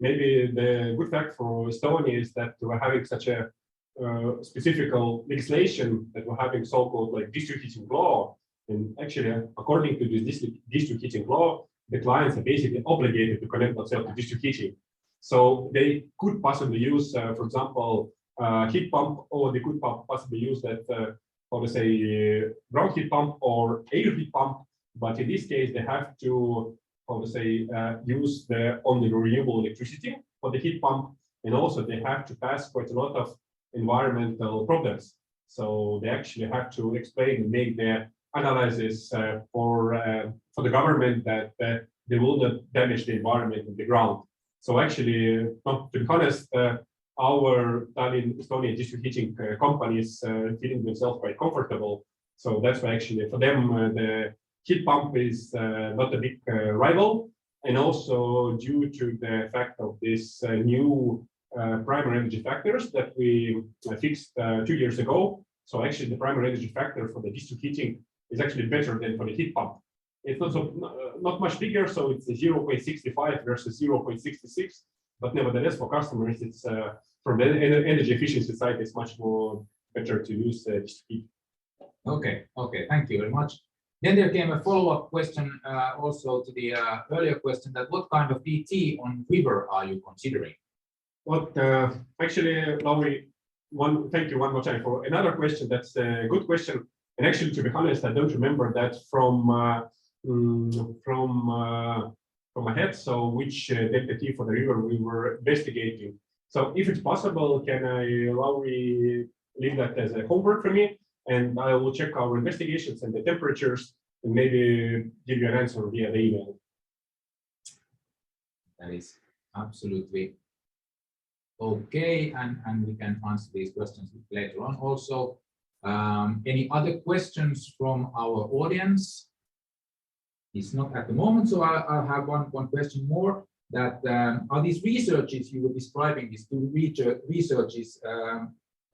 Maybe the good fact for Estonia is that we're having such a specific legislation that we're having so-called like district heating law. And actually, according to this district heating law, the clients are basically obligated to connect themselves to district heating. So they could possibly use, for example, heat pump, or they could possibly use that, how to say, ground heat pump or air heat pump. But in this case, they have to, how to say, use the only renewable electricity for the heat pump, and also they have to pass quite a lot of environmental problems. So they actually have to explain and make their analysis for the government that they will not damage the environment and the ground. So actually, to be honest, our Tallinn, Estonia district heating companies feeling themselves quite comfortable. So that's why actually for them the heat pump is not a big rival, and also due to the fact of this new primary energy factors that we fixed 2 years ago. So actually the primary energy factor for the district heating is actually better than for the heat pump. It's not much bigger, so it's 0.65 versus 0.66. But nevertheless, for customers, it's from the energy efficiency side, it's much more better to use district heating. Okay, thank you very much. Then there came a follow-up question also to the earlier question, that what kind of DT on river are you considering? Well, actually, Lauri, thank you one more time for another question. That's a good question. And actually, to be honest, I don't remember that from my head. So which deputy for the river we were investigating. So if it's possible, can I, Lauri, leave that as a homework for me? And I will check our investigations and the temperatures and maybe give you an answer via the email. That is absolutely okay, and we can answer these questions later on also. Any other questions from our audience? It's not at the moment, so I'll have one question more. That are these researches you were describing, these two researches,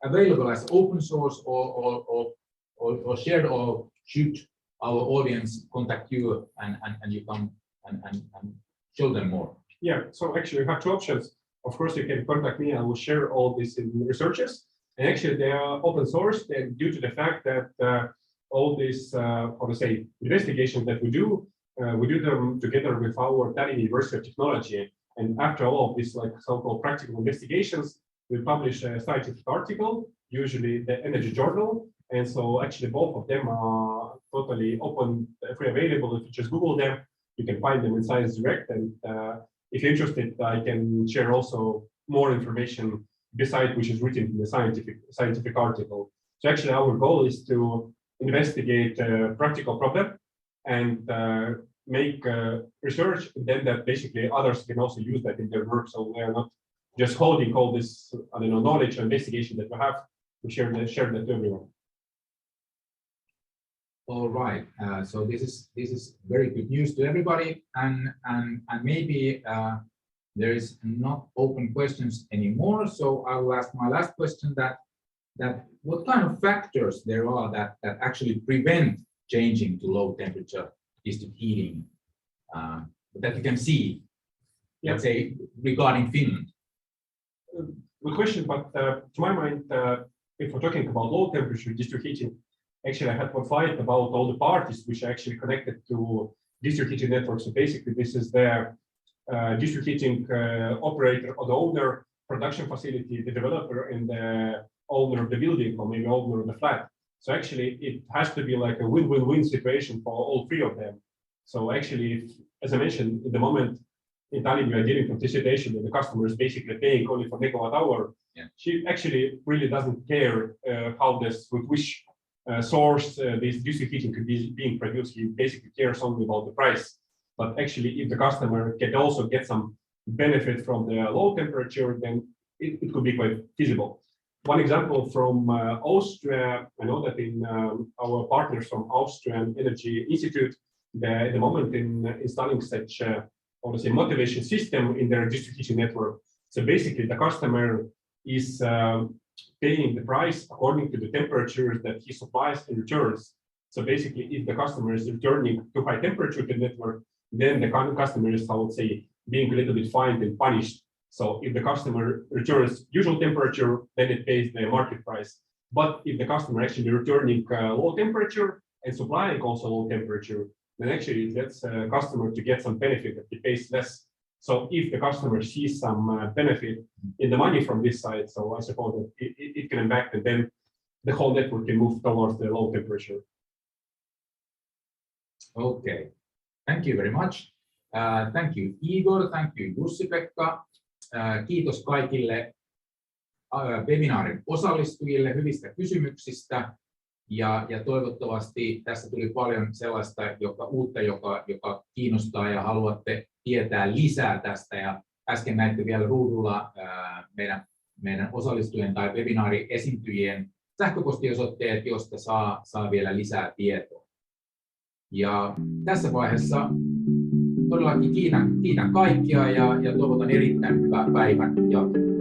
available as open source or shared, or should our audience contact you and you come and show them more? Yeah, so actually we have two options. Of course, you can contact me. I will share all this in researches. And actually they are open source, and due to the fact that all these, how to say, investigations that we do them together with our Tallinn University of Technology. And after all of these like so-called practical investigations, we publish a scientific article, usually the Energy Journal. And so actually both of them are totally open, free available. If you just Google them, you can find them in Science Direct. And if you're interested, I can share also more information beside which is written in the scientific article. So actually our goal is to investigate a practical problem and make research, and then that basically others can also use that in their work. So we are not just holding all this, I don't know, knowledge or investigation that we have. We share that to everyone. All right. So this is very good news to everybody, and maybe there is not open questions anymore. So I will ask my last question: that what kind of factors there are that actually prevent changing to low temperature district heating that you can see, let's say, regarding Finland? Good question, but to my mind, if we're talking about low temperature district heating, actually I had one slide about all the parties which are actually connected to district heating network. So basically this is the district heating operator or the owner, production facility, the developer, and the owner of the building, or maybe owner of the flat. So actually it has to be like a win-win-win situation for all three of them. So actually, as I mentioned, in the moment in Tallinn, we are dealing with this situation where the customer is basically paying only for megawatt hour. Yeah. She actually really doesn't care how this, with which source this district heating could be being produced. He basically cares only about the price. But actually, if the customer can also get some benefit from the low temperature, then it could be quite feasible. One example from Austria, I know that in our partners from Austrian Energy Institute, the moment in installing such a motivation system in their district heating network. So basically, the customer is paying the price according to the temperatures that he supplies and returns. So basically, if the customer is returning to high temperature to the network, then the customer is, I would say, being a little bit fined and punished. So if the customer returns usual temperature, then it pays the market price. But if the customer actually returning low temperature and supplying also low temperature, then actually it lets a customer to get some benefit that he pays less. So if the customer sees some benefit in the money from this side, so I suppose that it can impact, and then the whole network can move towards the low temperature. Okay, thank you very much. Thank you Igor, thank you Jussi-Pekka. Kiitos kaikille webinaarin osallistujille hyvistä kysymyksistä. Ja toivottavasti tässä tuli paljon sellaista uutta, joka kiinnostaa ja haluatte tietää lisää tästä. Ja äsken näitte vielä ruudulla meidän osallistujien tai webinaariesiintyjien sähköpostiosoitteet, josta saa vielä lisää tietoa. Ja tässä vaiheessa todellakin kiitän kaikkia ja toivotan erittäin hyvää päivän jatkoa.